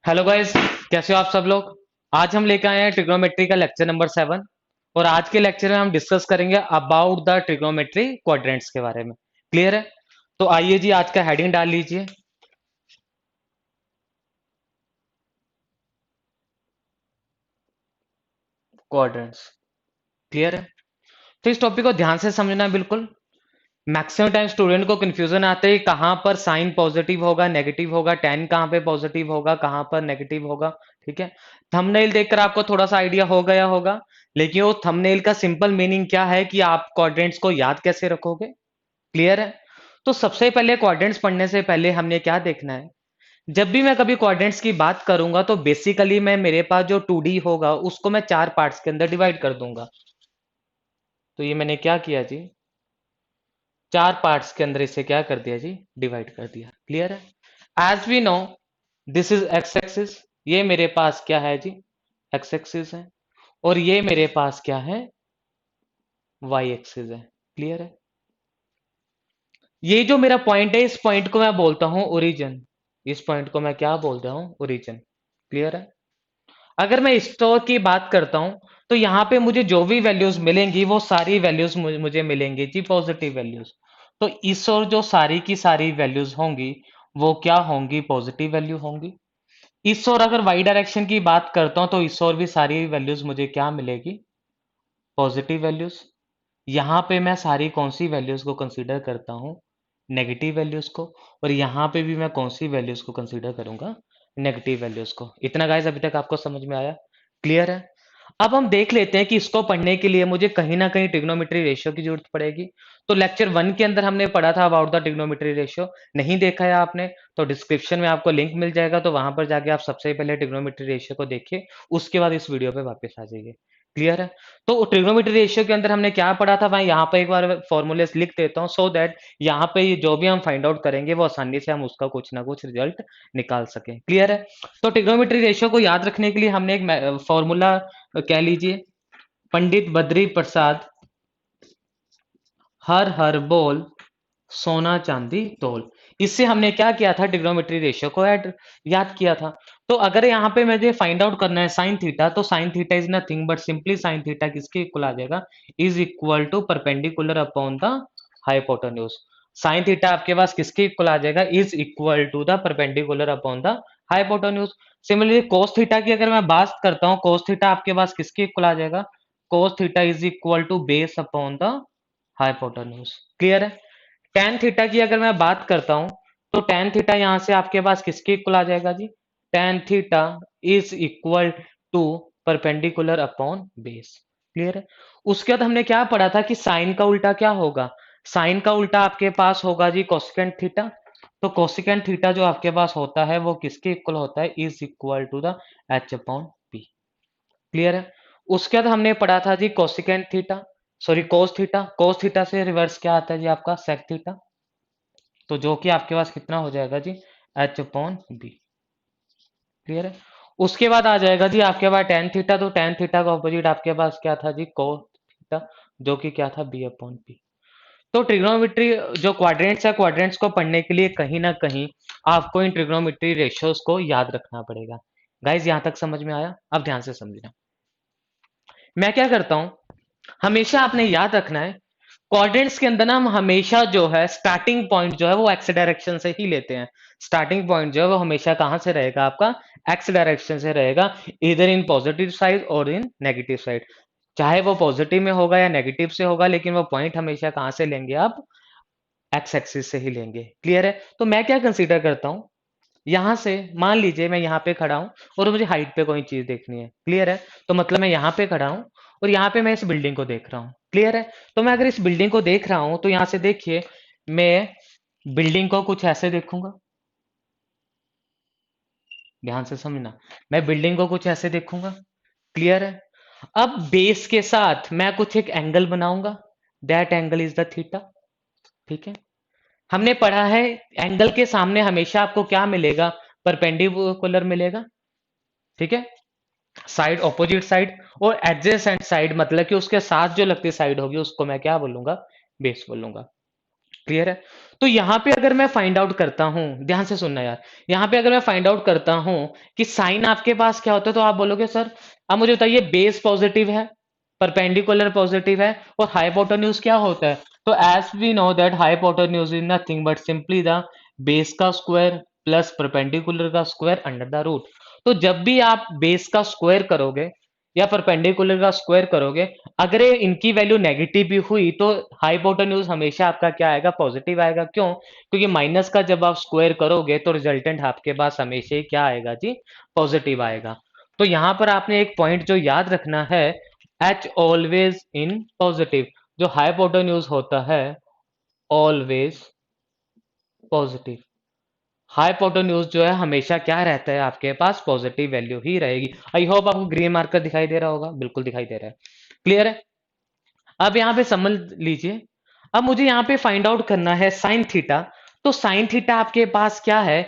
Hello guys, कैसे हो आप सब लोग। आज हम लेकर आए हैं ट्रिग्नोमेट्री का लेक्चर नंबर 7। और आज के लेक्चर में हम डिस्कस करेंगे अबाउट द ट्रिग्नोमेट्री क्वाड्रेंट्स के बारे में। क्लियर है? तो आइए जी, आज का हेडिंग डाल लीजिए, क्वाड्रेंट्स। क्लियर है? तो इस टॉपिक को ध्यान से समझना है बिल्कुल। मैक्सिमम टाइम स्टूडेंट को कंफ्यूजन आते है कहाँ पर साइन पॉजिटिव होगा, नेगेटिव होगा, टेन कहाँ पे पॉजिटिव होगा, कहाँ पर नेगेटिव होगा। ठीक है? थंबनेल देखकर आपको थोड़ा सा आइडिया हो गया होगा, लेकिन वो थंबनेल का सिंपल मीनिंग क्या है कि आप क्वाड्रेंट्स को याद कैसे रखोगे। क्लियर है? तो सबसे पहले क्वाड्रेंट्स पढ़ने से पहले हमने क्या देखना है। जब भी मैं कभी क्वाड्रेंट्स की बात करूंगा तो बेसिकली मैं मेरे पास जो 2D होगा उसको मैं 4 पार्ट्स के अंदर डिवाइड कर दूंगा। तो ये मैंने क्या किया जी, 4 पार्ट्स के अंदर इसे क्या कर दिया जी, डिवाइड कर दिया। क्लियर है? As we know, this is X axis. ये मेरे पास क्या है जी, एक्स एक्सिस है। और ये मेरे पास क्या है, वाई एक्सिस है। क्लियर है? ये जो मेरा पॉइंट है, इस पॉइंट को मैं बोलता हूं ओरिजिन। इस पॉइंट को मैं क्या बोलता हूं, ओरिजिन। क्लियर है? अगर मैं स्टोर की बात करता हूं तो यहां पे मुझे जो भी वैल्यूज मिलेंगी वो सारी वैल्यूज मुझे मिलेंगी जी, पॉजिटिव वैल्यूज। तो इस और जो सारी की सारी वैल्यूज होंगी वो क्या होंगी, पॉजिटिव वैल्यू होंगी। इस और अगर वाई डायरेक्शन की बात करता हूं तो इस और भी सारी वैल्यूज मुझे क्या मिलेगी, पॉजिटिव वैल्यूज। यहाँ पे मैं सारी कौन सी वैल्यूज को कंसीडर करता हूँ, नेगेटिव वैल्यूज को। और यहाँ पे भी मैं कौन सी वैल्यूज को कंसीडर करूंगा, नेगेटिव वैल्यूज को। इतना गाइस अभी तक आपको समझ में आया? क्लियर है? अब हम देख लेते हैं कि इसको पढ़ने के लिए मुझे कहीं ना कहीं ट्रिग्नोमेट्री रेशियो की जरूरत पड़ेगी। तो लेक्चर 1 के अंदर हमने पढ़ा था अबाउट द ट्रिग्नोमेट्री रेशियो। नहीं देखा है आपने तो डिस्क्रिप्शन में आपको लिंक मिल जाएगा, तो वहां पर जाके आप सबसे पहले ट्रिग्नोमेट्री रेशियो को देखिए, उसके बाद इस वीडियो पे वापस आ जाइए। क्लियर है? तो ट्रिग्नोमेट्री रेशियो के अंदर हमने क्या पढ़ा था, मैं यहाँ पे एक बार फॉर्मूलेस लिख देता हूँ सो दैट यहाँ पे ये जो भी हम फाइंड आउट करेंगे वो आसानी से हम उसका कुछ ना कुछ रिजल्ट निकाल सकें। क्लियर है? तो ट्रिग्नोमेट्री रेशियो को याद रखने के लिए हमने एक फॉर्मूला कह लीजिए, पंडित बद्री प्रसाद हर हर बोल सोना चांदी तोल। इससे हमने क्या किया था, ट्रिग्नोमेट्री रेशियो को याद किया था। तो अगर यहाँ पे मुझे फाइंड आउट करना है साइन थीटा, तो sine theta is nothing but simply sine theta किसके इक्वल आ जाएगा, is equal to perpendicular upon the hypotenuse. Sine theta आपके पास किसके इक्वल आ जाएगा, is equal to the perpendicular upon the hypotenuse. Similarly cos theta की अगर मैं बात करता हूँ, कोस थीटा आपके पास किसके इक्वल आ जाएगा, cos theta is equal to base upon the hypotenuse. Clear है? टेन थीटा की अगर मैं बात करता हूं तो टेन थीटा यहां से आपके पास किसके इक्वल आ जाएगा जी, tan theta is equal to perpendicular upon base. Clear है? उसके बाद हमने क्या पढ़ा था कि साइन का उल्टा क्या होगा, साइन का उल्टा आपके पास होगा जी कोसेकेंट थीटा। तो कोसेकेंट थीटा जो आपके पास होता है वो किसके इक्वल होता है, is equal to the h upon p. Clear है? उसके बाद हमने पढ़ा था जी cosecant theta, sorry cos theta. Cos theta से रिवर्स क्या आता है जी, आपका सेक थीटा। तो जो कि आपके पास कितना हो जाएगा जी, एच अपॉन बी। क्लियर है? उसके बाद आ जाएगा जी आपके पास टेन थीटा। तो टेन थीटा का ऑपोजिट आपके पास क्या था जी, कोस थीटा, जो कि क्या था, बी अपॉन पी। तो ट्रिग्नोमेट्री जो क्वाड्रेंट्स है, क्वाड्रेंट्स को पढ़ने के लिए कहीं ना कहीं आपको इन ट्रिग्नोमेट्री रेशियोज को याद रखना पड़ेगा। गाइज यहां तक समझ में आया? अब ध्यान से समझना। मैं क्या करता हूं, हमेशा आपने याद रखना है क्वाड्रेंट्स के अंदर ना हम हमेशा जो है स्टार्टिंग पॉइंट जो है वो एक्स डायरेक्शन से ही लेते हैं। स्टार्टिंग पॉइंट जो है वो हमेशा कहां से रहेगा, आपका एक्स डायरेक्शन से रहेगा, इधर इन पॉजिटिव साइड और इन नेगेटिव साइड। चाहे वो पॉजिटिव में होगा या नेगेटिव से होगा, लेकिन वो पॉइंट हमेशा कहां से लेंगे आप, एक्स एक्सिस से ही लेंगे। क्लियर है? तो मैं क्या कंसीडर करता हूं, यहां से मान लीजिए मैं यहाँ पे खड़ा हूं और मुझे हाइट पे कोई चीज देखनी है। क्लियर है? तो मतलब मैं यहाँ पे खड़ा हूं और यहाँ पे मैं इस बिल्डिंग को देख रहा हूँ। क्लियर है? तो मैं अगर इस बिल्डिंग को देख रहा हूं तो यहां से देखिए, मैं बिल्डिंग को कुछ ऐसे देखूंगा। ध्यान से समझना, मैं बिल्डिंग को कुछ ऐसे देखूंगा। क्लियर है? अब बेस के साथ मैं कुछ एक एंगल बनाऊंगा, that angle is the theta. ठीक है? हमने पढ़ा है एंगल के सामने हमेशा आपको क्या मिलेगा, परपेंडिकुलर मिलेगा। ठीक है? साइड, ऑपोजिट साइड, और एडजेसेंट साइड मतलब कि उसके साथ जो लगती साइड होगी उसको मैं क्या बोलूंगा, बेस बोलूंगा। क्लियर है? तो यहाँ पे अगर मैं फाइंड आउट करता हूँ, ध्यान से सुनना यार, यहाँ पे अगर मैं फाइंड आउट करता हूँ कि साइन आपके पास क्या होता है, तो आप बोलोगे सर अब मुझे बताइए बेस पॉजिटिव है, परपेंडिकुलर पॉजिटिव है, और हाइपोटेन्यूज क्या होता है? तो as we know that hypotenuse is nothing but simply the base का स्क्वायर प्लस परपेंडिकुलर का स्क्वायर अंडर द रूट। तो जब भी आप बेस का स्क्वायर करोगे या परपेंडिकुलर का स्क्वायर करोगे, अगर इनकी वैल्यू नेगेटिव भी हुई तो हाइपोटेन्यूज हमेशा आपका क्या आएगा? पॉजिटिव आएगा। क्यों? क्योंकि माइनस का जब आप स्क्वायर करोगे तो रिजल्टेंट आपके पास हमेशा ही क्या आएगा जी? पॉजिटिव आएगा। तो यहां पर आपने एक पॉइंट जो याद रखना है, एच ऑलवेज इन पॉजिटिव। जो हाइपोटेन्यूज होता है ऑलवेज पॉजिटिव। हाइपोटेन्यूज जो है हमेशा क्या रहता है आपके पास? पॉजिटिव वैल्यू ही रहेगी। आई होप आपको ग्रीन मार्कर दिखाई दे रहा होगा, बिल्कुल दिखाई दे रहा है। क्लियर है? अब यहाँ पे समझ लीजिए, अब मुझे यहाँ पे फाइंड आउट करना है साइन थीटा। तो साइन थीटा आपके पास क्या है?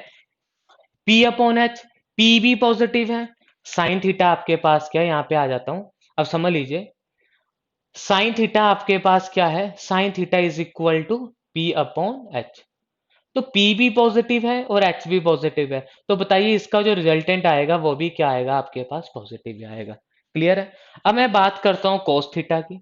P upon H. पी भी पॉजिटिव है, साइन थीटा आपके पास क्या है? यहाँ पे आ जाता हूं, अब समझ लीजिए, साइन थीटा आपके पास क्या है? Sine theta is equal to P upon H. तो P भी पॉजिटिव है और H भी पॉजिटिव है, तो बताइए इसका जो रिजल्टेंट आएगा वो भी क्या आएगा आपके पास? पॉजिटिव ही आएगा। क्लियर है? अब मैं बात करता हूं cos थीटा की।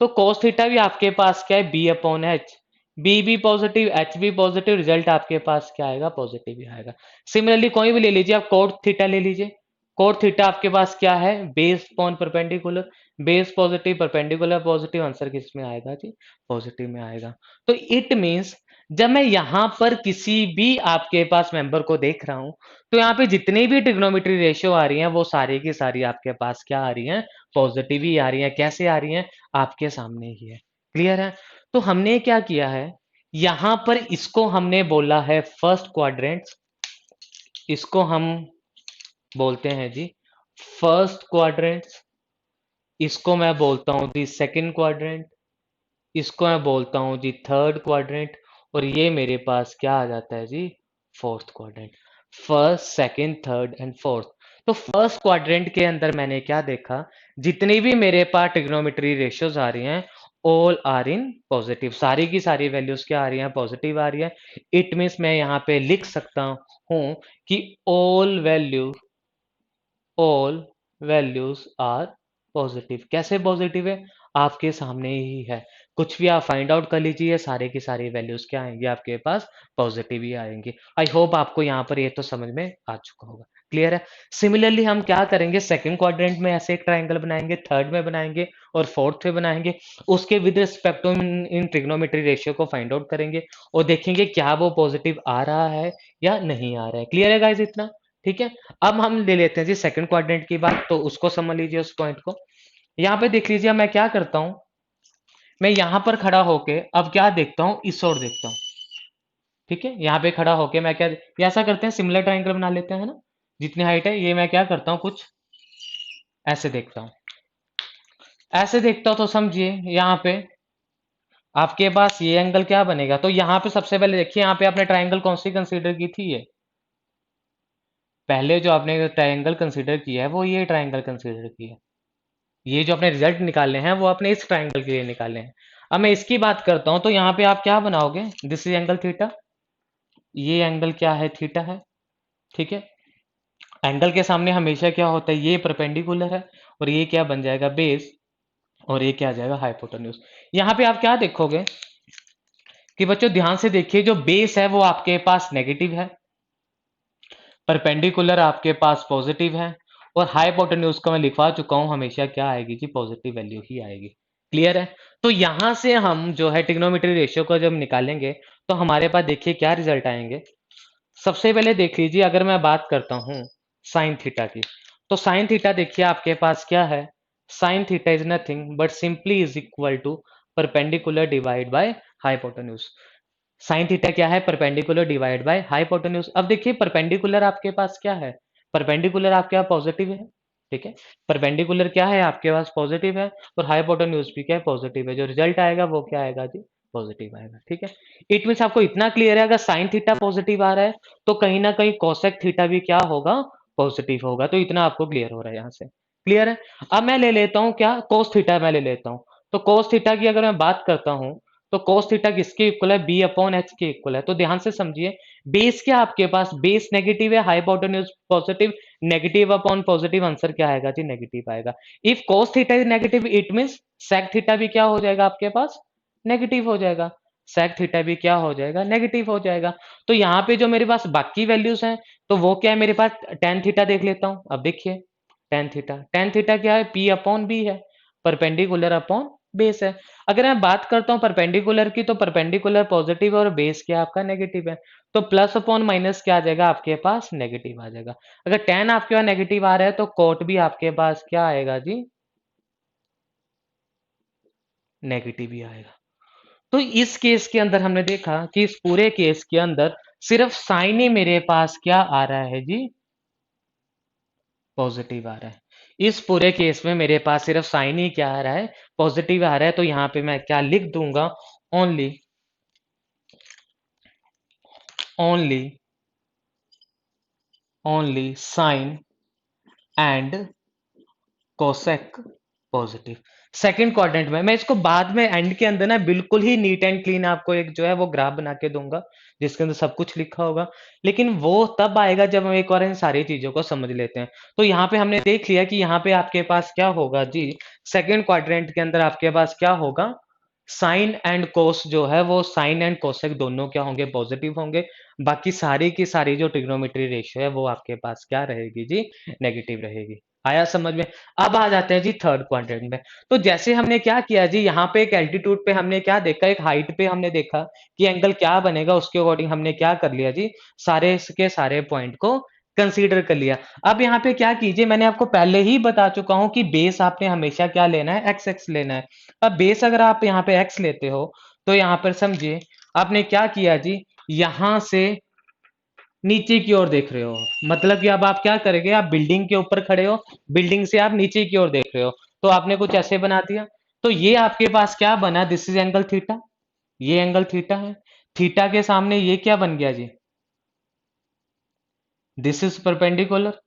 तो cos थीटा भी आपके पास क्या है? B upon H. बी भी पॉजिटिव, एच भी पॉजिटिव, रिजल्ट आपके पास क्या आएगा? पॉजिटिव ही आएगा। सिमिलरली कोई भी ले लीजिए, आप cot थीटा ले लीजिए। cot थीटा आपके पास क्या है? Base upon perpendicular. Base positive, perpendicular positive, answer किस में आएगा जी? पॉजिटिव में आएगा। तो इट मीन्स जब मैं यहां पर किसी भी आपके पास मेंबर को देख रहा हूं, तो यहाँ पे जितनी भी ट्रिग्नोमेट्री रेशियो आ रही हैं वो सारी की सारी आपके पास क्या आ रही हैं? पॉजिटिव ही आ रही हैं। कैसे आ रही हैं? आपके सामने ही है। क्लियर है? तो हमने क्या किया है, यहां पर इसको हमने बोला है फर्स्ट क्वाड्रेंट, इसको हम बोलते हैं जी फर्स्ट क्वाड्रेंट, इसको मैं बोलता हूं जी सेकंड क्वाड्रेंट, इसको मैं बोलता हूं जी थर्ड क्वाड्रेंट, और ये मेरे पास क्या आ जाता है जी? Fourth quadrant. First, second, third and fourth. तो फर्स्ट क्वाड्रेंट के अंदर मैंने क्या देखा? जितनी भी मेरे पास ट्रिग्नोमेट्री रेशियोज आ रही हैं ऑल आर इन पॉजिटिव। सारी की सारी वैल्यूज क्या आ रही हैं? पॉजिटिव आ रही है। इट मीन्स मैं यहाँ पे लिख सकता हूं कि ऑल वैल्यूज आर पॉजिटिव। कैसे पॉजिटिव है? आपके सामने ही है। कुछ भी आप फाइंड आउट कर लीजिए, सारे की सारी वैल्यूज क्या आएंगे आपके पास? पॉजिटिव ही आएंगे। आई होप आपको यहाँ पर ये तो समझ में आ चुका होगा। क्लियर है? सिमिलरली हम क्या करेंगे, सेकंड क्वाड्रेंट में ऐसे एक ट्राइंगल बनाएंगे, थर्ड में बनाएंगे और फोर्थ में बनाएंगे। उसके with respect to in trigonometry ratio को फाइंड आउट करेंगे और देखेंगे क्या वो पॉजिटिव आ रहा है या नहीं आ रहा है। क्लियर है गाइस इतना? ठीक है। अब हम ले लेते हैं जी सेकंड क्वाड्रेंट की बात, तो उसको समझ लीजिए उस पॉइंट को। यहाँ पे देख लीजिए मैं क्या करता हूं, मैं यहां पर खड़ा होके अब क्या देखता हूं? इस ओर देखता हूं। ठीक है, यहाँ पे खड़ा होके मैं क्या, ये ऐसा करते हैं सिमिलर ट्राइंगल बना लेते हैं ना, जितनी हाइट है ये मैं क्या करता हूँ कुछ ऐसे देखता हूँ। ऐसे देखता हूँ तो समझिए यहाँ पे आपके पास ये एंगल क्या बनेगा। तो यहाँ पे सबसे पहले देखिए, यहाँ पे आपने ट्राइंगल कौन सी कंसीडर की थी? ये पहले जो आपने ट्राइंगल कंसीडर किया है वो ये ट्राइंगल कंसीडर किया है। ये जो अपने रिजल्ट निकाले हैं वो अपने इस ट्राइंगल के लिए निकाले हैं। अब मैं इसकी बात करता हूं, तो यहाँ पे आप क्या बनाओगे? दिस इज एंगल थीटा, ये एंगल क्या है? थीटा है। ठीक है, एंगल के सामने हमेशा क्या होता है? ये परपेंडिकुलर है, और ये क्या बन जाएगा? बेस, और ये क्या आ जाएगा? हाइपोटेन्यूज। यहाँ पे आप क्या देखोगे कि बच्चों ध्यान से देखिए, जो बेस है वो आपके पास नेगेटिव है, परपेंडिकुलर आपके पास पॉजिटिव है, और हाइपोटेन्यूज को मैं लिखवा चुका हूं, हमेशा क्या आएगी जी? पॉजिटिव वैल्यू ही आएगी। क्लियर है? तो यहां से हम जो है ट्रिग्नोमेट्री रेशियो को जब निकालेंगे तो हमारे पास देखिए क्या रिजल्ट आएंगे। सबसे पहले देख लीजिए, अगर मैं बात करता हूं साइन थीटा की, तो साइन थीटा देखिए आपके पास क्या है? Sine theta is nothing but simply is equal to perpendicular divide by hypotenuse. Sine theta क्या है? Perpendicular divide by hypotenuse. अब देखिए परपेंडिकुलर आपके पास क्या है? परपेंडिकुलर आपके पास पॉजिटिव है। ठीक है, परपेंडिकुलर क्या है आपके पास? पॉजिटिव है, और हाइपोटेन्यूज भी क्या है? पॉजिटिव है। जो रिजल्ट आएगा वो क्या आएगा जी? पॉजिटिव आएगा। ठीक है, इट मीन्स आपको इतना क्लियर है, अगर साइन थीटा पॉजिटिव आ रहा है तो कहीं ना कहीं कोसेक थीटा भी क्या होगा? पॉजिटिव होगा। तो इतना आपको क्लियर हो रहा है यहाँ से। क्लियर है? अब मैं ले लेता हूँ क्या? कोस थीटा मैं ले लेता हूँ। तो कोस थीटा की अगर मैं बात करता हूँ, तो cos थीटा किसके इक्वल है, b अपॉन h के इक्वल है। तो ध्यान से समझिए, बेस क्या आपके पास, बेस नेगेटिव है, hypotenuse positive, negative upon positive, answer क्या आएगा जी, नेगेटिव आएगा। If cos theta is negative it means sec theta भी क्या हो जाएगा आपके पास, नेगेटिव हो जाएगा। sec थीटा भी क्या हो जाएगा, नेगेटिव हो जाएगा। तो यहाँ पे जो मेरे पास बाकी वैल्यूज हैं, तो वो क्या है मेरे पास, tan थीटा देख लेता हूँ। अब देखिए tan थीटा क्या है, p अपॉन b है, परपेंडिकुलर अपॉन बेस है। अगर मैं बात करता हूँ परपेंडिकुलर की, तो परपेंडिकुलर पॉजिटिव और बेस क्या आपका नेगेटिव है, तो प्लस अपॉन माइनस क्या आ जाएगा आपके पास, नेगेटिव आ जाएगा। अगर tan आपके पास नेगेटिव आ रहा है तो cot भी आपके पास क्या आएगा जी, नेगेटिव ही आएगा। तो इस केस के अंदर हमने देखा कि इस पूरे केस के अंदर सिर्फ साइन ही मेरे पास क्या आ रहा है जी, पॉजिटिव आ रहा है। इस पूरे केस में मेरे पास सिर्फ साइन ही क्या आ रहा है, पॉजिटिव आ रहा है। तो यहाँ पे मैं क्या लिख दूंगा, only only only sine and cosec positive. Second quadrant में मैं इसको बाद में एंड के अंदर ना बिल्कुल ही नीट एंड क्लीन आपको एक जो है वो ग्राफ बना के दूंगा, जिसके अंदर सब कुछ लिखा होगा। लेकिन वो तब आएगा जब हम एक बार इन सारी चीजों को समझ लेते हैं। तो यहाँ पे हमने देख लिया कि यहाँ पे आपके पास क्या होगा जी, सेकंड क्वाड्रेंट के अंदर आपके पास क्या होगा, साइन एंड कोस जो है वो साइन एंड कोसेक दोनों क्या होंगे, पॉजिटिव होंगे। बाकी सारी की सारी जो ट्रिग्नोमेट्री रेशियो है वो आपके पास क्या रहेगी जी, नेगेटिव रहेगी। आया समझ में। अब आ जाते हैं जी थर्ड क्वाड्रेंट में। तो जैसे हमने क्या किया जी, यहाँ पे एक एल्टीट्यूड पे हमने क्या देखा, एक हाइट पे हमने देखा कि एंगल क्या बनेगा, उसके अकॉर्डिंग हमने क्या कर लिया जी, सारे के सारे पॉइंट को कंसीडर कर लिया। अब यहाँ पे क्या कीजिए, मैंने आपको पहले ही बता चुका हूं कि बेस आपने हमेशा क्या लेना है, एक्स एक्स लेना है। अब बेस अगर आप यहाँ पे एक्स लेते हो, तो यहाँ पर समझिए आपने क्या किया जी, यहां से नीचे की ओर देख रहे हो, मतलब कि अब आप क्या करेंगे, आप बिल्डिंग के ऊपर खड़े हो, बिल्डिंग से आप नीचे की ओर देख रहे हो, तो आपने कुछ ऐसे बना दिया। तो ये आपके पास क्या बना, दिस इज एंगल थीटा, ये एंगल थीटा है। थीटा के सामने ये क्या बन गया जी, दिस इज परपेंडिकुलर,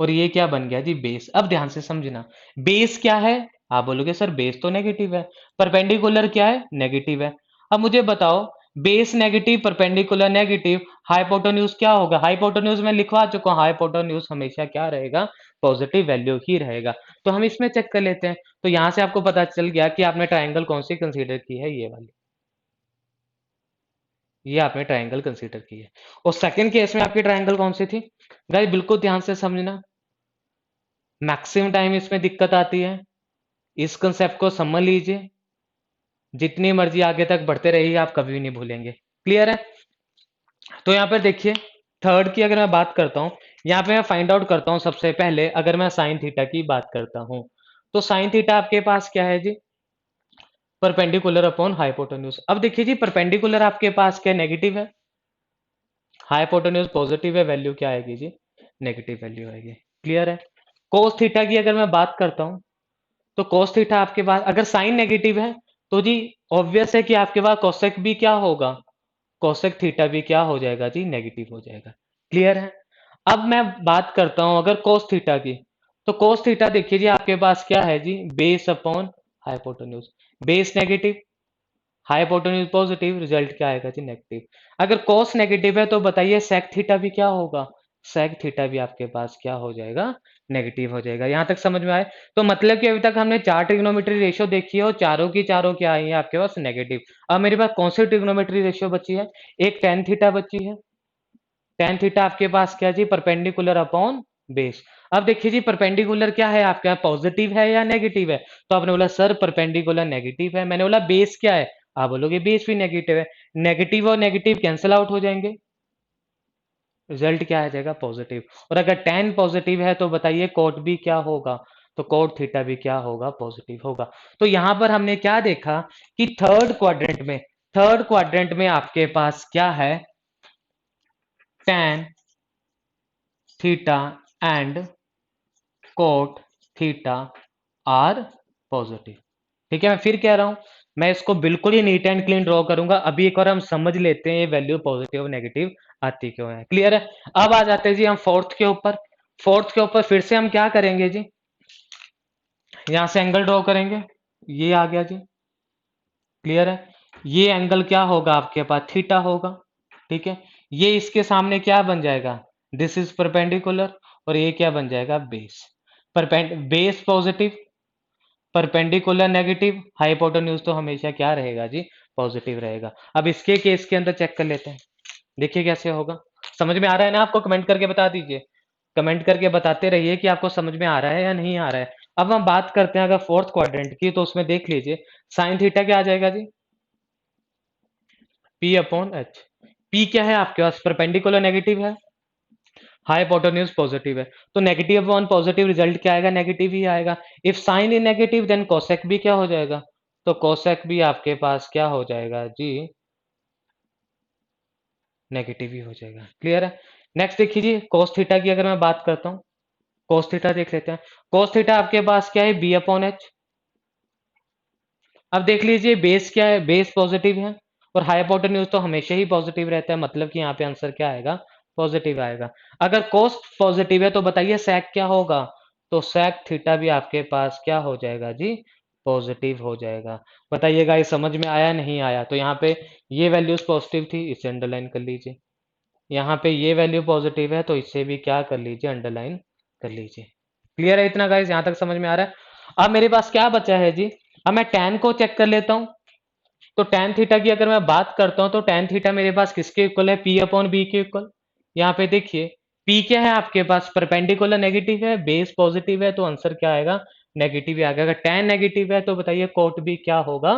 और ये क्या बन गया जी, बेस। अब ध्यान से समझना, बेस क्या है, आप बोलोगे सर बेस तो नेगेटिव है, परपेंडिकुलर क्या है, नेगेटिव है। अब मुझे बताओ, base negative, perpendicular negative, hypotenuse क्या होगा, हाइपोटेन्यूज मैं लिखवा चुका हूं, हाइपोटेन्यूज हमेशा क्या रहेगा, पॉजिटिव वैल्यू ही रहेगा। तो हम इसमें चेक कर लेते हैं। तो यहां से आपको पता चल गया कि आपने ट्राइंगल कौन सी कंसीडर की है, ये वाली, ये आपने ट्राइंगल कंसीडर की है। और सेकंड केस में आपकी ट्राइंगल कौन सी थी, गाइस बिल्कुल ध्यान से समझना, मैक्सिमम टाइम इसमें दिक्कत आती है, इस कंसेप्ट को समझ लीजिए, जितनी मर्जी आगे तक बढ़ते रहिए आप कभी भी नहीं भूलेंगे। क्लियर है। तो यहाँ पर देखिए, थर्ड की अगर मैं बात करता हूँ, यहाँ पे मैं फाइंड आउट करता हूँ सबसे पहले, अगर मैं साइन थीटा की बात करता हूँ, तो साइन थीटा आपके पास क्या है जी, परपेंडिकुलर अपॉन हाइपोटेन्यूज। अब देखिए जी, परपेंडिकुलर आपके पास क्या नेगेटिव है, हाइपोटेन्यूज पॉजिटिव है, वैल्यू क्या आएगी जी, नेगेटिव वैल्यू आएगी। क्लियर है। कोस थीटा की अगर मैं बात करता हूँ, तो cos थीटा आपके पास अगर साइन नेगेटिव है, तो जी ऑब्वियस है कि आपके पास कोसेक भी क्या होगा, कोसेक थीटा भी क्या हो जाएगा जी, नेगेटिव हो जाएगा। क्लियर है। अब मैं बात करता हूं अगर cos थीटा की, तो cos थीटा देखिए जी आपके पास क्या है जी, base upon hypotenuse, base negative, hypotenuse positive, result क्या आएगा जी, नेगेटिव। अगर cos नेगेटिव है तो बताइए sec थीटा भी क्या होगा, sec थीटा भी आपके पास क्या हो जाएगा, नेगेटिव हो जाएगा। यहां तक समझ में आए। तो मतलब कि अभी तक हमने चार ट्रिग्नोमेट्री रेशियो देखी है और चारों की चारों क्या आई है आपके पास, नेगेटिव। अब मेरे पास कौन सी ट्रिग्नोमेट्री रेशियो बची है, एक tan थीटा बची है। tan थीटा आपके पास क्या जी, परपेंडिकुलर अपॉन बेस। अब देखिए जी, परपेंडिकुलर क्या है आपका, पॉजिटिव है या नेगेटिव है, तो आपने बोला सर परपेंडिकुलर नेगेटिव है, मैंने बोला बेस क्या है, आप बोलोगे बेस भी नेगेटिव है। नेगेटिव और नेगेटिव कैंसिल आउट हो जाएंगे, रिजल्ट क्या आ जाएगा, पॉजिटिव। और अगर tan पॉजिटिव है तो बताइए कोट भी क्या होगा, तो कोट थीटा भी क्या होगा, पॉजिटिव होगा। तो यहां पर हमने क्या देखा कि थर्ड क्वाड्रेंट में आपके पास क्या है, tan theta and cot theta are positive. ठीक है, मैं फिर कह रहा हूं, मैं इसको बिल्कुल ही नीट एंड क्लीन ड्रॉ करूंगा। अभी एक और हम समझ लेते हैं ये वैल्यू पॉजिटिव और नेगेटिव आती क्यों है। क्लियर है। अब आ जाते हैं जी हम फोर्थ के ऊपर। फोर्थ के ऊपर फिर से हम क्या करेंगे जी, यहां से एंगल ड्रॉ करेंगे, ये आ गया जी। क्लियर है। ये एंगल क्या होगा आपके पास, थीटा होगा, ठीक है। ये इसके सामने क्या बन जाएगा, दिस इज परपेंडिकुलर, और ये क्या बन जाएगा, base. Base positive, perpendicular negative, hypotenuse तो हमेशा क्या रहेगा जी, पॉजिटिव रहेगा। अब इसके केस के अंदर चेक कर लेते हैं, देखिए कैसे होगा। समझ में आ रहा है ना आपको, कमेंट करके बता दीजिए, कमेंट करके बताते रहिए कि आपको समझ में आ रहा है या नहीं आ रहा है। अब हम बात करते हैं अगर फोर्थ क्वाड्रेंट की, तो उसमें देख लीजिए साइन थीटा क्या आ जाएगा जी, पी अपॉन एच। पी क्या है आपके पास, परपेंडिकुलर नेगेटिव है, हाइपोटेन्यूज पॉजिटिव है, तो नेगेटिव अपॉन पॉजिटिव रिजल्ट क्या आएगा, नेगेटिव ही आएगा। If sine in negative then cosec भी क्या हो जाएगा, तो कोसेक भी आपके पास क्या हो जाएगा जी, नेगेटिव ही हो जाएगा। क्लियर है। नेक्स्ट देखिए जी, कोस थीटा की अगर मैं बात करता हूँ, कोस थीटा देख लेते हैं। कोस थीटा आपके पास क्या है, बी अपॉन एच। अब देख लीजिए बेस क्या है, बेस पॉजिटिव है, और हाइपोटेन्यूज तो हमेशा ही पॉजिटिव रहता है, मतलब कि यहाँ पे आंसर क्या आएगा, पॉजिटिव आएगा। अगर कोस पॉजिटिव है तो बताइए सेक क्या होगा, तो सेक थीटा भी आपके पास क्या हो जाएगा जी, पॉजिटिव हो जाएगा। बताइएगा ये समझ में आया नहीं आया। तो यहाँ पे ये वैल्यूज पॉजिटिव थी, इसे अंडरलाइन कर लीजिए। यहाँ पे ये वैल्यू पॉजिटिव है, तो इसे भी क्या कर लीजिए, अंडरलाइन कर लीजिए। क्लियर है इतना गाइस, यहाँ तक समझ में आ रहा है। अब मेरे पास क्या बचा है जी, अब मैं tan को चेक कर लेता हूँ। तो tan थीटा की अगर मैं बात करता हूँ, तो tan थीटा मेरे पास किसके इक्वल है, p अपॉन बी के इक्वल। यहाँ पे देखिए p क्या है आपके पास, परपेंडिकुलर नेगेटिव है, बेस पॉजिटिव है, तो आंसर क्या आएगा, नेगेटिव ही आएगा। अगर tan नेगेटिव है तो बताइए कोट भी क्या होगा,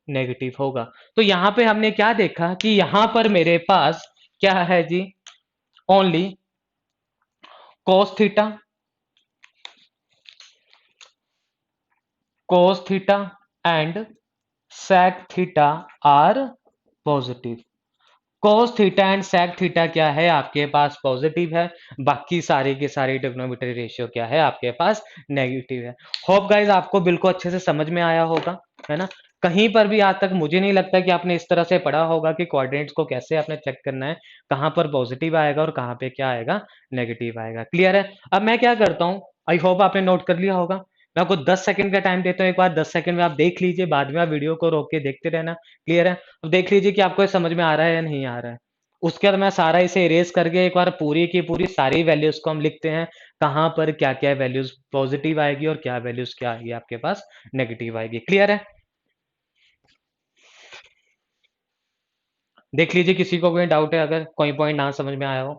नेगेटिव होगा। तो यहाँ पे हमने क्या देखा कि यहाँ पर मेरे पास क्या है जी, only cos theta, cos theta and sec theta are positive. cos theta and sec theta क्या है आपके पास, पॉजिटिव है। बाकी सारे के सारे ट्रिग्नोमेट्री रेशियो क्या है आपके पास, नेगेटिव है। होप गाइज आपको बिल्कुल अच्छे से समझ में आया होगा, है ना। कहीं पर भी आज तक मुझे नहीं लगता कि आपने इस तरह से पढ़ा होगा कि कोऑर्डिनेट्स को कैसे आपने चेक करना है, कहां पर पॉजिटिव आएगा और कहां पे क्या आएगा, नेगेटिव आएगा। क्लियर है। अब मैं क्या करता हूँ, आई होप आपने नोट कर लिया होगा। मैं आपको 10 सेकंड का टाइम देता हूँ, एक बार 10 सेकंड में आप देख लीजिए, बाद में आप वीडियो को रोक के देखते रहना। क्लियर है। अब देख लीजिए कि आपको ये समझ में आ रहा है या नहीं आ रहा है। उसके बाद मैं सारा इसे इरेज करके एक बार पूरी की पूरी सारी वैल्यूज को हम लिखते हैं, कहां पर क्या क्या वैल्यूज पॉजिटिव आएगी और क्या वैल्यूज क्या आएगी आपके पास, नेगेटिव आएगी। क्लियर है। देख लीजिए किसी को कोई डाउट है, अगर कोई पॉइंट ना समझ में आया हो।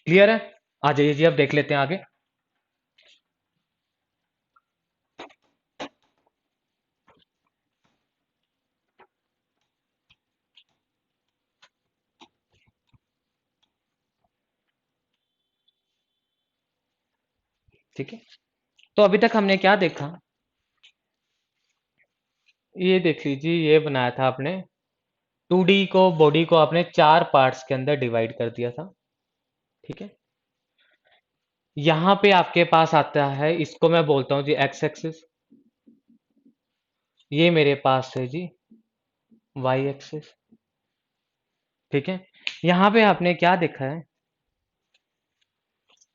क्लियर है। आ जाइए जी, अब देख लेते हैं आगे। ठीक है। तो अभी तक हमने क्या देखा, ये देख लीजिए, ये बनाया था आपने 2D को, बॉडी को आपने 4 पार्ट्स के अंदर डिवाइड कर दिया था। ठीक है। यहां पे आपके पास आता है, इसको मैं बोलता हूं जी एक्स एक्सिस, ये मेरे पास है जी वाई एक्सिस। ठीक है। यहां पे आपने क्या देखा है,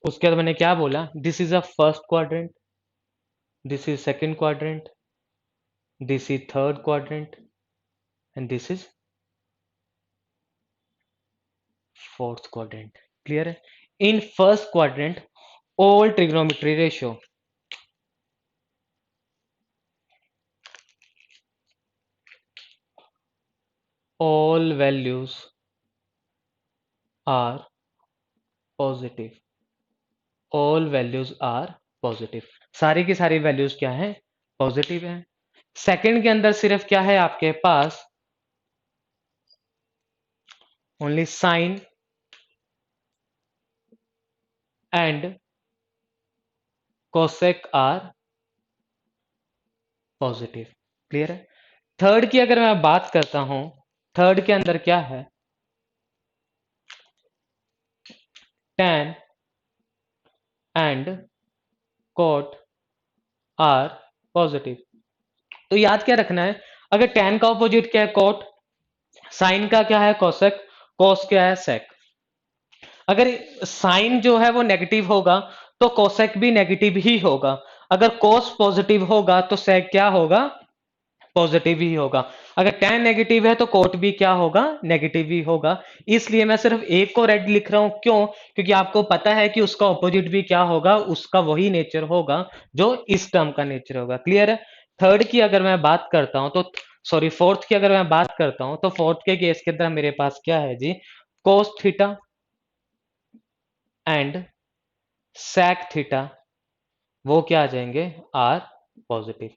उसके बाद मैंने क्या बोला, this is a first quadrant, this is second quadrant, this is third quadrant and this is fourth quadrant. Clear है। In first quadrant all trigonometry ratio, all values are positive, all values are positive, सारी की सारी values क्या है, positive है। Second के अंदर सिर्फ क्या है आपके पास, only sine and cosec are positive. Clear है। थर्ड की अगर मैं बात करता हूं, थर्ड के अंदर क्या है, tan and cot are positive. तो याद क्या रखना है, अगर tan का ऑपोजिट क्या है, cot, साइन का क्या है, कोसेक, cos क्या है, sec। अगर साइन जो है वो नेगेटिव होगा तो कोसेक भी नेगेटिव ही होगा। अगर कोस पॉजिटिव होगा तो सेक क्या होगा, पॉजिटिव ही होगा। अगर tan नेगेटिव है तो कोट भी क्या होगा, नेगेटिव ही होगा। इसलिए मैं सिर्फ एक को रेड लिख रहा हूं, क्यों? क्योंकि आपको पता है कि उसका ऑपोजिट भी क्या होगा, उसका वही नेचर होगा जो इस टर्म का नेचर होगा। क्लियर है? थर्ड की अगर मैं बात करता हूं तो, सॉरी फोर्थ की अगर मैं बात करता हूं तो फोर्थ के केस के अंदर मेरे पास क्या है जी, cos theta and sec theta वो क्या आ जाएंगे, आर पॉजिटिव।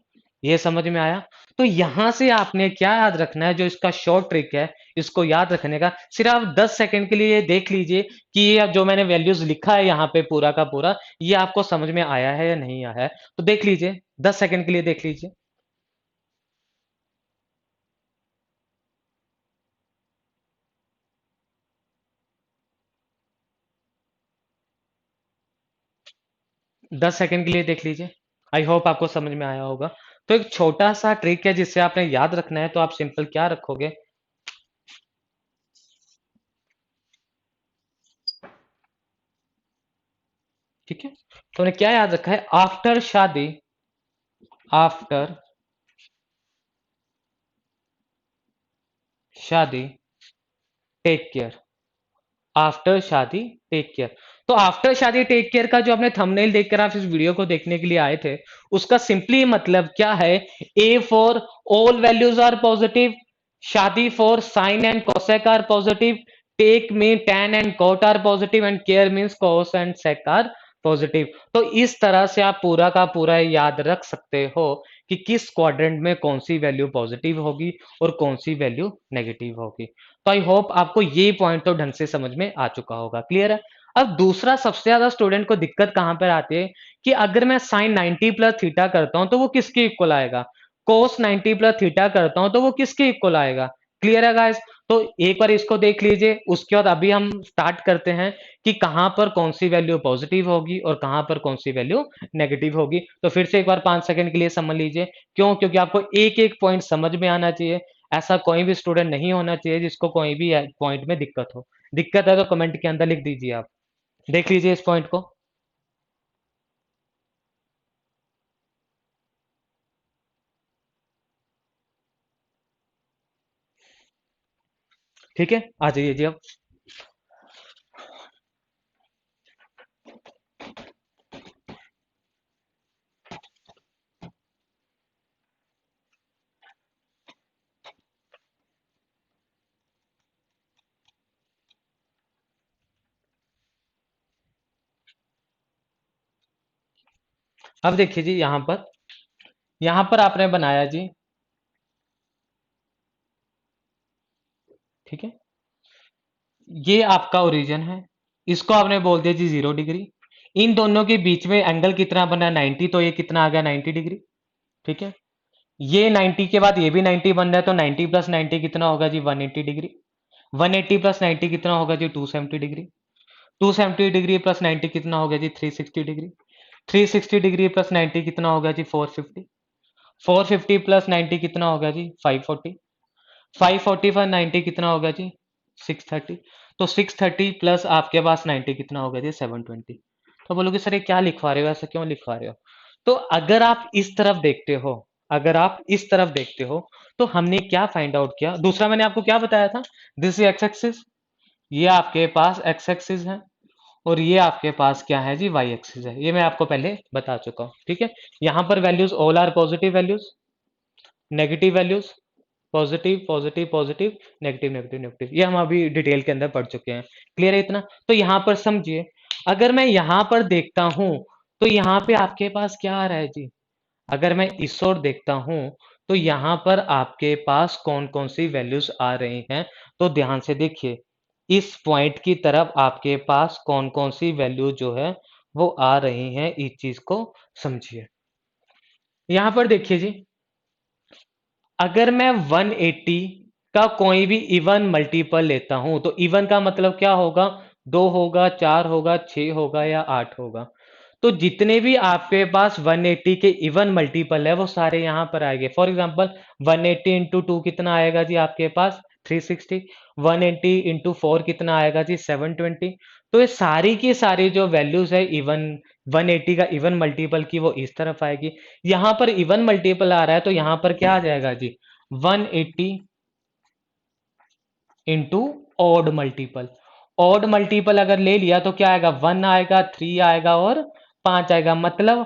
ये समझ में आया? तो यहां से आपने क्या याद रखना है, जो इसका शॉर्ट ट्रिक है इसको याद रखने का, सिर्फ आप 10 सेकंड के लिए देख लीजिए कि ये जो मैंने वैल्यूज लिखा है यहाँ पे पूरा का पूरा, ये आपको समझ में आया है या नहीं आया है। तो देख लीजिए, 10 सेकंड के लिए देख लीजिए। 10 सेकंड के लिए देख लीजिए। आई होप आपको समझ में आया होगा। तो एक छोटा सा ट्रिक है जिससे आपने याद रखना है, तो आप सिंपल क्या रखोगे, ठीक है? तो उन्हें क्या याद रखा है, आफ्टर शादी, आफ्टर शादी टेक केयर, आफ्टर शादी टेक केयर। तो आफ्टर शादी टेक केयर का जो आपने थंबनेल देखकर आप इस वीडियो को देखने के लिए आए थे, उसका सिंपली मतलब क्या है, a for all values are positive, शादी for sine and cosec are positive, take mean tan and cot are positive and care means cos and sec are positive. तो इस तरह से आप पूरा का पूरा याद रख सकते हो कि किस क्वाड्रेंट में कौन सी वैल्यू पॉजिटिव होगी और कौन सी वैल्यू नेगेटिव होगी। तो आई होप आपको ये पॉइंट तो ढंग से समझ में आ चुका होगा। क्लियर है? अब दूसरा सबसे ज्यादा स्टूडेंट को दिक्कत कहां पर आती है कि अगर मैं साइन 90 प्लस थीटा करता हूं तो वो किसके इक्वल आएगा, कोस 90 प्लस थीटा करता हूं तो वो किसके इक्वल आएगा। क्लियर है गाइस? तो एक बार इसको देख लीजिए, उसके बाद अभी हम स्टार्ट करते हैं कि कहां पर कौन सी वैल्यू पॉजिटिव होगी और कहां पर कौन सी वैल्यू नेगेटिव होगी। तो फिर से एक बार 5 सेकंड के लिए समझ लीजिए। क्यों? क्योंकि आपको एक एक पॉइंट समझ में आना चाहिए। ऐसा कोई भी स्टूडेंट नहीं होना चाहिए जिसको कोई भी पॉइंट में दिक्कत हो। दिक्कत है तो कमेंट के अंदर लिख दीजिए आप। देख लीजिए इस पॉइंट को। ठीक है, आ जाइए जी। अब देखिए जी, यहां पर आपने बनाया जी, ठीक है, ये आपका ओरिजिन है, इसको आपने बोल दिया जी 0 डिग्री। इन दोनों के बीच में एंगल कितना बना, 90, तो ये कितना आ गया, 90 डिग्री। ठीक है, ये 90 के बाद ये भी 90 बन रहा है, तो 90 प्लस 90 कितना होगा जी, 180 डिग्री। 180 प्लस 90 कितना होगा जी, 270 डिग्री। 270 डिग्री प्लस 90 कितना हो गया जी, 360 डिग्री। 360 डिग्री प्लस 90 कितना हो गया जी, 450। 450 प्लस 90 कितना हो गया जी, 540। 540 पर 90 कितना हो गया जी, 630। तो 630 प्लस आपके पास 90 कितना हो गया जी, 720। तो बोलोगे सर ये क्या लिखवा रहे हो, ऐसा क्यों लिखवा रहे हो? तो अगर आप इस तरफ देखते हो, अगर आप इस तरफ देखते हो, तो हमने क्या फाइंड आउट किया, दूसरा मैंने आपको क्या बताया था, दिस इज एक्स एक्सिस, ये आपके पास एक्स एक्सिस है और ये आपके पास क्या है जी, वाई एक्सिस है। ये मैं आपको पहले बता चुका हूं। ठीक है, यहां पर values all are positive values, negative values, positive positive positive, negative negative negative, ये हम अभी डिटेल के अंदर पढ़ चुके हैं। क्लियर है इतना? तो यहां पर समझिए, अगर मैं यहां पर देखता हूं तो यहां पे आपके पास क्या आ रहा है जी, अगर मैं इस ओर देखता हूं तो यहां पर आपके पास कौन कौन सी वैल्यूज आ रही हैं, तो ध्यान से देखिए, इस पॉइंट की तरफ आपके पास कौन कौन सी वैल्यू जो है वो आ रही हैं, इस चीज को समझिए। यहां पर देखिए जी, अगर मैं 180 का कोई भी इवन मल्टीपल लेता हूं, तो इवन का मतलब क्या होगा, 2 होगा, 4 होगा, 6 होगा या 8 होगा। तो जितने भी आपके पास 180 के इवन मल्टीपल है वो सारे यहां पर आएंगे। फॉर एग्जांपल 180 इंटू 2 कितना आएगा जी आपके पास, 360। 180 इंटू 4 कितना आएगा जी, 720। तो ये सारी की सारी जो वैल्यूज है इवन 180 का इवन मल्टीपल की वो इस तरफ आएगी। यहां पर इवन मल्टीपल आ रहा है तो यहां पर क्या आ जाएगा जी, 180 into odd multiple. Odd multiple अगर ले लिया तो क्या आएगा, 1 आएगा, 3 आएगा और 5 आएगा। मतलब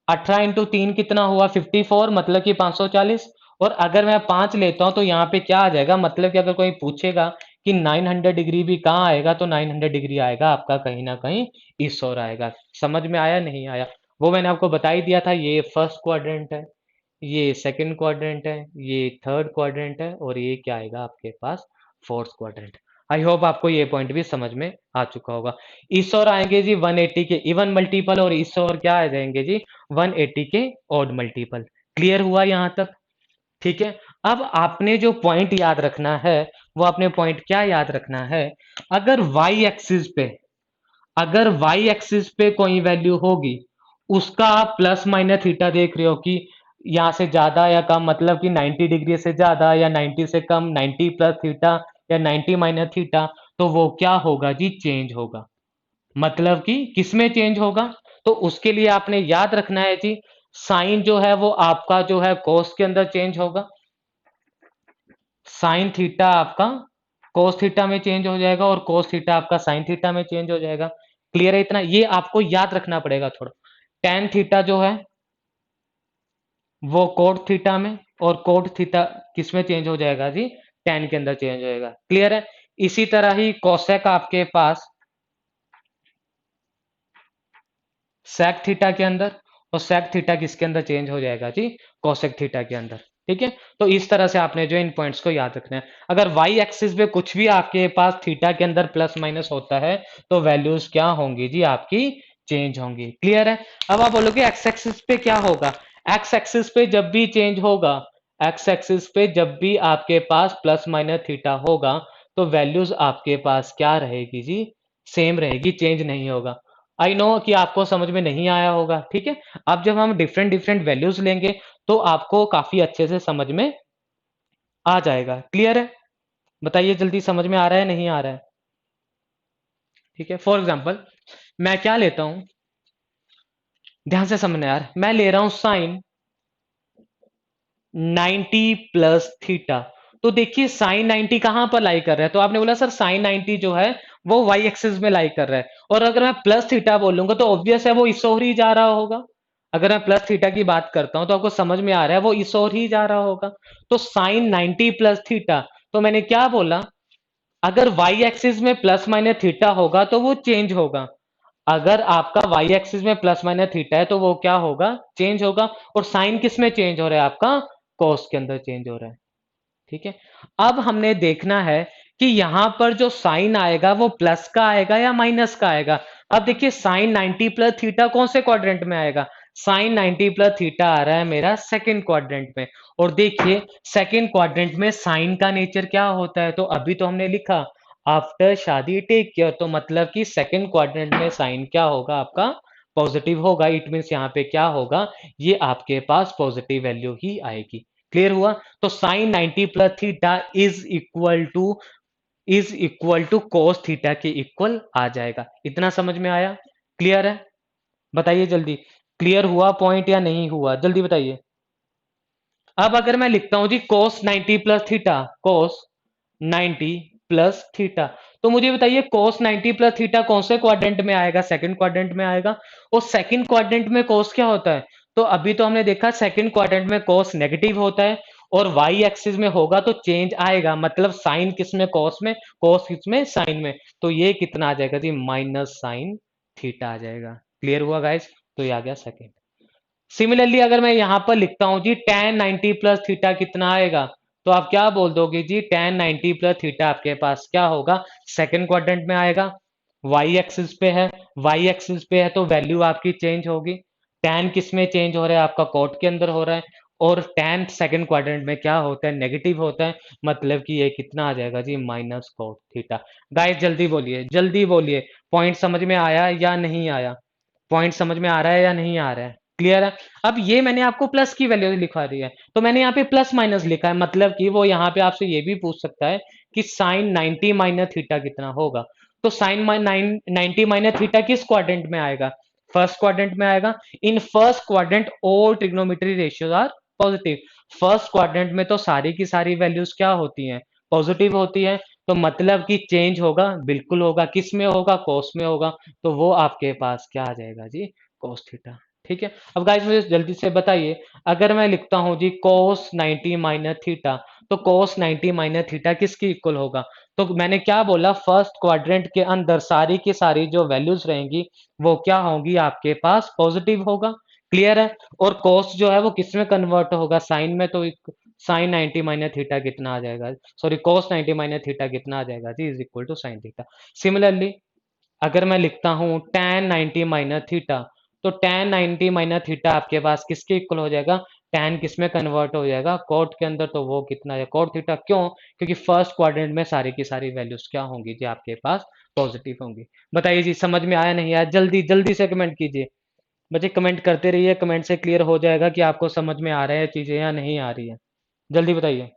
18 इंटू 3 कितना हुआ, 54, मतलब कि 540। और अगर मैं 5 लेता हूं तो यहाँ पे क्या आ जाएगा, मतलब कि अगर कोई पूछेगा कि 900 डिग्री भी कहाँ आएगा, तो 900 डिग्री आएगा आपका कहीं ना कहीं इस ओर आएगा। समझ में आया नहीं आया, वो मैंने आपको बता ही दिया था। ये फर्स्ट क्वाड्रेंट है, ये सेकंड क्वाड्रेंट है, ये थर्ड क्वाड्रेंट है, और ये क्या आएगा आपके पास, फोर्थ क्वाड्रेंट। आई होप आपको ये पॉइंट भी समझ में आ चुका होगा। इस ओर आएंगे जी 180 के इवन मल्टीपल, और इस ओर क्या आ जाएंगे जी, 180 के ऑड मल्टीपल। क्लियर हुआ यहां तक? ठीक है। अब आपने जो पॉइंट याद रखना है, वो आपने पॉइंट क्या याद रखना है, अगर वाई एक्सिस पे, अगर वाई एक्सिस पे कोई वैल्यू होगी, उसका आप प्लस माइनस थीटा देख रहे हो कि यहां से ज्यादा या कम, मतलब कि 90 डिग्री से ज्यादा या 90 से कम, 90 प्लस थीटा या 90 माइनस थीटा, तो वो क्या होगा जी, चेंज होगा। मतलब कि किसमें चेंज होगा, तो उसके लिए आपने याद रखना है जी, साइन जो है वो आपका जो है कोस के अंदर चेंज होगा। साइन थीटा आपका कोस थीटा में चेंज हो जाएगा, और कोस थीटा आपका साइन थीटा में चेंज हो जाएगा। क्लियर है इतना, ये आपको याद रखना पड़ेगा थोड़ा। टेन थीटा जो है वो कोट थीटा में, और कोट थीटा किस में चेंज हो जाएगा जी, टेन के अंदर चेंज हो जाएगा। क्लियर है। इसी तरह ही कोसेक आपके पास सेक थीटा के अंदर, और सेक थीटा किसके अंदर चेंज हो जाएगा जी, कोसेक थीटा के अंदर। ठीक है। तो इस तरह से आपने जो इन पॉइंट्स को याद रखना है। अगर वाई एक्सिस पे कुछ भी आपके पास थीटा के अंदर प्लस माइनस होता है, तो वैल्यूज क्या होंगी जी, आपकी चेंज होंगी। क्लियर है। अब आप बोलोगे एक्स एक्सिस पे क्या होगा, एक्स एक्सिस पे जब भी चेंज होगा, एक्स एक्सिस पे जब भी आपके पास प्लस माइनस थीटा होगा, तो वैल्यूज आपके पास क्या रहेगी जी, सेम रहेगी, चेंज नहीं होगा। आई नो कि आपको समझ में नहीं आया होगा। ठीक है। अब जब हम डिफरेंट डिफरेंट वैल्यूज लेंगे, तो आपको काफी अच्छे से समझ में आ जाएगा। क्लियर है। बताइए जल्दी, समझ में आ रहा है नहीं आ रहा है? ठीक है। फॉर एग्जाम्पल मैं क्या लेता हूं, ध्यान से समझना यार, मैं ले रहा हूं साइन 90 प्लस थीटा। तो देखिए साइन 90 कहां पर लाई कर रहा है, तो आपने बोला सर साइन 90 जो है वो वाई एक्सिस में लाई कर रहा है, और अगर मैं प्लस थीटा बोलूंगा तो ऑब्वियस है वो इस ओर ही जा रहा होगा। अगर मैं प्लस थीटा की बात करता हूं तो आपको समझ में आ रहा है वो इस ओर ही जा रहा होगा। तो साइन 90 प्लस थीटा, तो मैंने क्या बोला, अगर वाई एक्सिस में प्लस माइनस थीटा होगा तो वो चेंज होगा। अगर आपका वाई एक्सिस में प्लस माइनस थीटा है तो वो क्या होगा, चेंज होगा। और साइन किस में चेंज हो रहा है, आपका कॉस के अंदर चेंज हो रहा है। ठीक है। अब हमने देखना है कि यहां पर जो साइन आएगा वो प्लस का आएगा या माइनस का आएगा। अब देखिए साइन 90 प्लस थीटा कौन से क्वाड्रेंट में आएगा, साइन 90 प्लस थीटा आ रहा है मेरा सेकंड क्वाड्रेंट में। और देखिए सेकंड क्वाड्रेंट में साइन का नेचर क्या होता है, तो अभी तो हमने लिखा आफ्टर शादी टेक केयर, तो मतलब कि सेकंड क्वाड्रेंट में साइन क्या होगा आपका, पॉजिटिव होगा। इट मीन्स यहाँ पे क्या होगा, ये आपके पास पॉजिटिव वैल्यू ही आएगी। क्लियर हुआ। तो sine 90 plus theta is equal to cos theta के इक्वल आ जाएगा। इतना समझ में आया? क्लियर है। बताइए जल्दी, क्लियर हुआ पॉइंट या नहीं हुआ, जल्दी बताइए। अब अगर मैं लिखता हूं जी कोस 90 प्लस थीटा, कोस 90 प्लस थीटा, तो मुझे बताइए कोस 90 प्लस थीटा कौन से क्वाड्रेंट में आएगा, सेकंड क्वाड्रेंट में आएगा। और सेकंड क्वाड्रेंट में कोस क्या होता है, तो अभी तो हमने देखा सेकंड क्वाड्रेंट में कोस नेगेटिव होता है, और वाई एक्सिस में होगा तो चेंज आएगा, मतलब साइन किस में, कोस में, कोस किस में, साइन में। तो ये कितना आ जाएगा जी, माइनस साइन थीटा आ जाएगा। क्लियर हुआ गाइस। तो ये आ गया सेकंड। सिमिलरली अगर मैं यहां पर लिखता हूं जी tan 90 प्लस थीटा कितना आएगा, तो आप क्या बोल दोगे जी, tan 90 प्लस थीटा आपके पास क्या होगा, सेकंड क्वाड्रेंट में आएगा, वाई एक्सिस पे है, वाई एक्सिस पे है तो वैल्यू आपकी चेंज होगी। tan किस में चेंज हो रहा है, आपका कोट के अंदर हो रहा है, और tan सेकंड क्वाड्रेंट में क्या होता है, नेगेटिव होता है, मतलब कि ये कितना आ जाएगा जी, माइनस कोट थीटा। गाइस जल्दी बोलिए, जल्दी बोलिए, पॉइंट समझ में आया या नहीं आया, पॉइंट समझ में आ रहा है या नहीं आ रहा है? क्लियर है। अब ये मैंने आपको प्लस की वैल्यू लिखा दी है, तो मैंने यहाँ पे प्लस माइनस लिखा है, मतलब कि वो यहाँ पे आपसे ये भी पूछ सकता है कि साइन 90 माइनस थीटा कितना होगा। तो साइन 90 माइनस थीटा किस क्वाड्रेंट में आएगा? फर्स्ट क्वाड्रेंट में आएगा। In first quadrant all trigonometry ratios are positive. First quadrant में तो सारी की सारी वैल्यूज क्या होती हैं? पॉजिटिव होती है। तो मतलब कि चेंज होगा, बिल्कुल होगा। किस में होगा? कोस में होगा। तो वो आपके पास क्या आ जाएगा जी? Cos theta. ठीक है। अब गाइस मुझे जल्दी से बताइए, अगर मैं लिखता हूं जी कोस 90 माइनस थीटा, तो कोस 90 माइनस थीटा किसकी इक्वल होगा? तो मैंने क्या बोला, फर्स्ट क्वाड्रेंट के अंदर सारी की सारी जो वैल्यूज रहेंगी वो क्या होंगी? आपके पास पॉजिटिव होगा। क्लियर है। और कोस जो है वो किस में कन्वर्ट होगा? साइन में। तो साइन 90 माइनस थीटा कितना आ जाएगा? सॉरी, कोस 90 माइनस थीटा कितना आ जाएगा जी? Is equal to sine theta. Similarly अगर मैं लिखता हूं tan 90 माइनस थीटा, तो tan 90 माइनस थीटा आपके पास किसके इक्वल हो जाएगा? tan किस में कन्वर्ट हो जाएगा? कोट के अंदर। तो वो कितना है? Cot theta. क्यों? क्योंकि फर्स्ट क्वाड्रेंट में सारी की सारी वैल्यूज क्या होंगी जी? आपके पास पॉजिटिव होंगी। बताइए जी, समझ में आया नहीं आया? जल्दी जल्दी से कमेंट कीजिए। बच्चे कमेंट करते रहिए, कमेंट से क्लियर हो जाएगा कि आपको समझ में आ रहे हैं चीजें या नहीं आ रही है। जल्दी बताइए।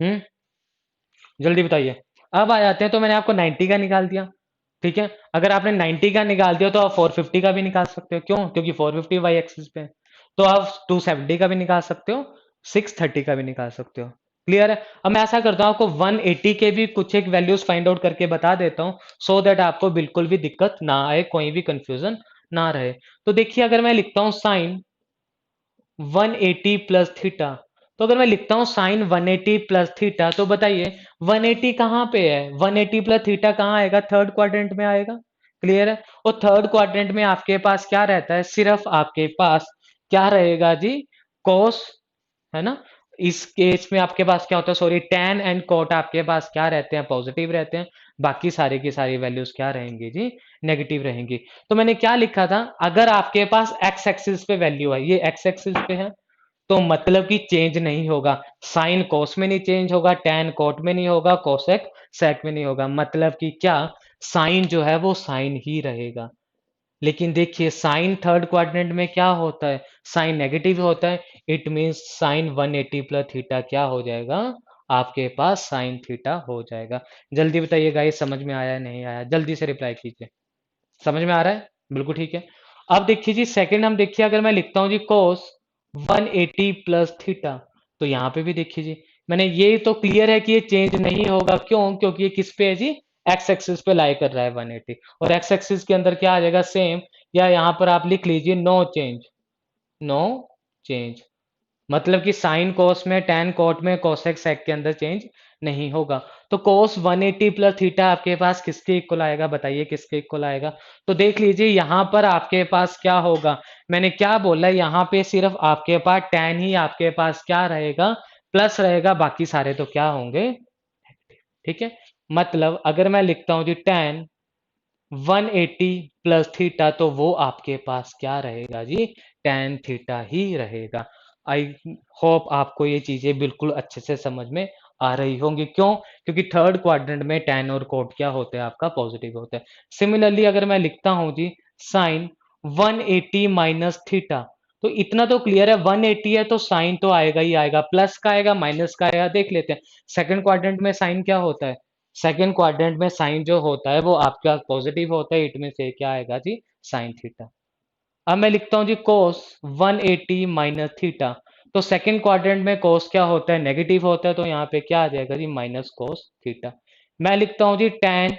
हम्म। जल्दी बताइए। अब आ जाते हैं, तो मैंने आपको 90 का निकाल दिया। ठीक है। अगर आपने 90 का निकाल दिया तो आप 450 का भी निकाल सकते हो। क्यों? क्योंकि 450 वाई एक्सिस पे है। तो आप 270 का भी निकाल सकते हो, 630 का भी निकाल सकते हो। क्लियर है। अब मैं ऐसा करता हूं, आपको 180 के भी कुछ एक वैल्यूज फाइंड आउट करके बता देता हूं, सो दैट आपको बिल्कुल भी दिक्कत ना आए, कोई भी कंफ्यूजन ना रहे। तो देखिए, अगर मैं लिखता हूं साइन 180 प्लस थीटा, तो अगर मैं लिखता हूं साइन 180 प्लस थीटा, तो बताइए 180 कहां पे है? 180 प्लस थीटा कहां आएगा? थर्ड क्वाड्रेंट में आएगा। क्लियर है। और थर्ड क्वाड्रेंट में आपके पास क्या रहता है? सिर्फ आपके पास क्या रहेगा जी? कोस, है ना। इस केस में आपके पास क्या होता है? सॉरी, tan एंड कोट आपके पास क्या रहते हैं? पॉजिटिव रहते हैं। बाकी सारी की सारी वैल्यूज क्या रहेंगी जी? नेगेटिव रहेंगी। तो मैंने क्या लिखा था, अगर आपके पास एक्स एक्सिस पे वैल्यू है, ये एक्स एक्सिस पे है, तो मतलब कि चेंज नहीं होगा। साइन कोस में नहीं चेंज होगा, tan कोट में नहीं होगा, कोसेक सेक में नहीं होगा। मतलब कि क्या? साइन जो है वो साइन ही रहेगा। लेकिन देखिए, साइन थर्ड क्वाड्रेंट में क्या होता है? साइन नेगेटिव होता है। It means sine 180 plus theta क्या हो जाएगा? आपके पास साइन थीटा हो जाएगा। जल्दी बताइए गाइस, समझ में आया नहीं आया? जल्दी से रिप्लाई कीजिए। समझ में आ रहा है? बिल्कुल ठीक है। अब देखिए जी, सेकंड हम देखिए, अगर मैं लिखता हूं जी कोस 180 प्लस थीटा, तो यहां पे भी देखिए जी, मैंने ये तो क्लियर है कि ये चेंज नहीं होगा। क्यों? क्योंकि ये किस पे है जी? एक्स एक्सिस पे लाई कर रहा है 180। और एक्स एक्सिस के अंदर क्या आ जाएगा? सेम। या यहां पर आप लिख लीजिए नो चेंज। No change. मतलब कि साइन कोस में, tan कोट में, कोसेक सेक के अंदर चेंज नहीं होगा। तो कोस 180 प्लस थीटा आपके पास किसके इक्वल आएगा? बताइए किसके इक्वल आएगा? तो देख लीजिए, यहां पर आपके पास क्या होगा? मैंने क्या बोला, यहां पे सिर्फ आपके पास tan ही आपके पास क्या रहेगा? प्लस रहेगा। बाकी सारे तो क्या होंगे? ठीक है। मतलब अगर मैं लिखता हूं जी tan 180 प्लस थीटा, तो वो आपके पास क्या रहेगा जी? tan थीटा ही रहेगा। आई होप आपको ये चीजें बिल्कुल अच्छे से समझ में आ रही होंगी। क्यों? क्योंकि थर्ड क्वाड्रेंट में tan और कोट क्या होते हैं? आपका पॉजिटिव होता है। सिमिलरली अगर मैं लिखता हूं जी साइन 180 माइनस थीटा, तो इतना तो क्लियर है, 180 है तो साइन तो आएगा ही आएगा। प्लस का आएगा, माइनस का आएगा, देख लेते हैं। सेकंड क्वाड्रेंट में साइन क्या होता है? सेकंड क्वाड्रेंट में साइन जो होता है वो आपका पॉजिटिव होता है। इट में से क्या आएगा जी? Sine theta. अब मैं लिखता हूं जी कोस 180 माइनस थीटा, तो सेकंड क्वाड्रेंट में कोस क्या होता है? नेगेटिव होता है। तो यहाँ पे क्या आ जाएगा जी? Minus cos theta. मैं लिखता हूं जी tan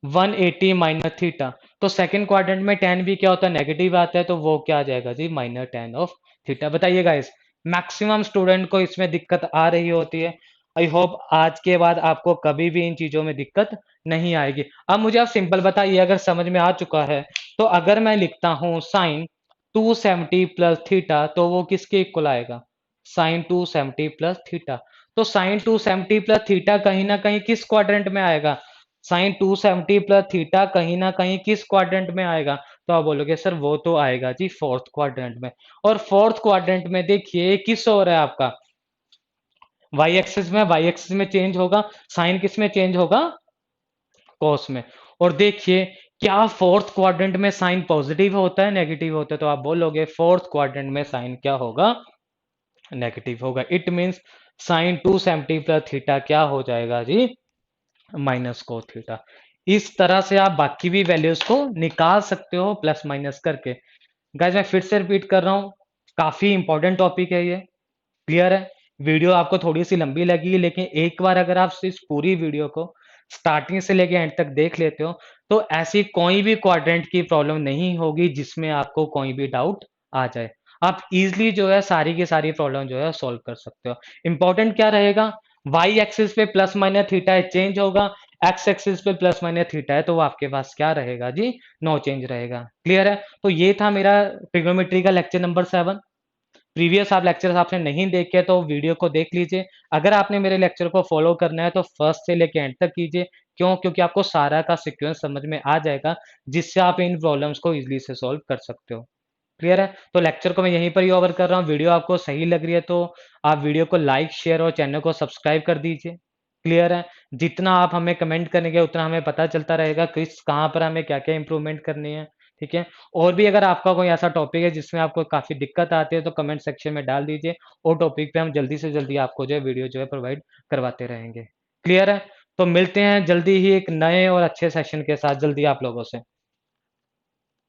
180 माइनस थीटा, तो सेकंड क्वाड्रेंट में tan भी क्या होता है? नेगेटिव आता है। तो वो क्या आ जाएगा जी? Minus tan of theta. बताइए गाइस, मैक्सिमम स्टूडेंट को इसमें दिक्कत आ रही होती है। आई होप आज के बाद आपको कभी भी इन चीजों में दिक्कत नहीं आएगी। अब मुझे आप सिंपल बताइए, अगर समझ में आ चुका है, तो अगर मैं लिखता हूं साइन 270 प्लस थीटा, तो वो किसके इक्वल आएगा? Sine 270 plus theta. तो साइन 270 प्लस थीटा कहीं ना कहीं किस क्वाड्रेंट में आएगा? साइन 270 प्लस थीटा कहीं ना कहीं किस क्वाड्रेंट में आएगा? तो आप बोलोगे सर वो तो आएगा जी फोर्थ क्वाड्रेंट में। और फोर्थ क्वाड्रेंट में देखिए किस हो रहा है आपका? वाई एक्सिस में। वाई एक्सिस में चेंज होगा। साइन किस में चेंज होगा? कॉस में। और देखिए, क्या फोर्थ क्वाड्रेंट में साइन पॉजिटिव होता है, नेगेटिव होता है? तो आप बोलोगे फोर्थ क्वाड्रेंट में साइन क्या होगा? नेगेटिव होगा। It means sign 270 plus theta क्या हो जाएगा जी, माइनस कोस थीटा। इस तरह से आप बाकी भी वैल्यूज को निकाल सकते हो प्लस माइनस करके। गाइस मैं फिर से रिपीट कर रहा हूँ, काफी इंपॉर्टेंट टॉपिक है ये, क्लियर है। वीडियो आपको थोड़ी सी लंबी लगी, लेकिन एक बार अगर आप इस पूरी वीडियो को स्टार्टिंग से लेके एंड तक देख लेते हो, तो ऐसी कोई भी क्वाड्रेंट की प्रॉब्लम नहीं होगी जिसमें आपको कोई भी डाउट आ जाए। आप इजीली जो है सारी की सारी प्रॉब्लम जो है सॉल्व कर सकते हो। इंपॉर्टेंट क्या रहेगा, वाई एक्सिस पे प्लस माइनस थीटा है, चेंज होगा। एक्स एक्सिस पे प्लस माइनस थीटा है, तो वो आपके पास क्या रहेगा जी, नो चेंज रहेगा। क्लियर है। तो ये था मेरा ट्रिग्नोमेट्री का लेक्चर नंबर 7। प्रीवियस आप लेक्चर्स आपने नहीं देखे तो वीडियो को देख लीजिए। अगर आपने मेरे लेक्चर को फॉलो करना है तो फर्स्ट से लेके एंड तक कीजिए। क्यों? क्योंकि आपको सारा का सीक्वेंस समझ में आ जाएगा, जिससे आप इन प्रॉब्लम्स को इजीली से सॉल्व कर सकते हो। क्लियर है। तो लेक्चर को मैं यहीं पर ही ओवर कर रहा हूँ। वीडियो आपको सही लग रही है तो आप वीडियो को लाइक शेयर और चैनल को सब्सक्राइब कर दीजिए। क्लियर है। जितना आप हमें कमेंट करेंगे उतना हमें पता चलता रहेगा किस कहाँ पर हमें क्या क्या इंप्रूवमेंट करनी है। ठीक है। और भी अगर आपका कोई ऐसा टॉपिक है जिसमें आपको काफी दिक्कत आती है तो कमेंट सेक्शन में डाल दीजिए। और टॉपिक पे हम जल्दी से जल्दी आपको जो है वीडियो जो है प्रोवाइड करवाते रहेंगे। क्लियर है। तो मिलते हैं जल्दी ही एक नए और अच्छे सेशन के साथ जल्दी आप लोगों से।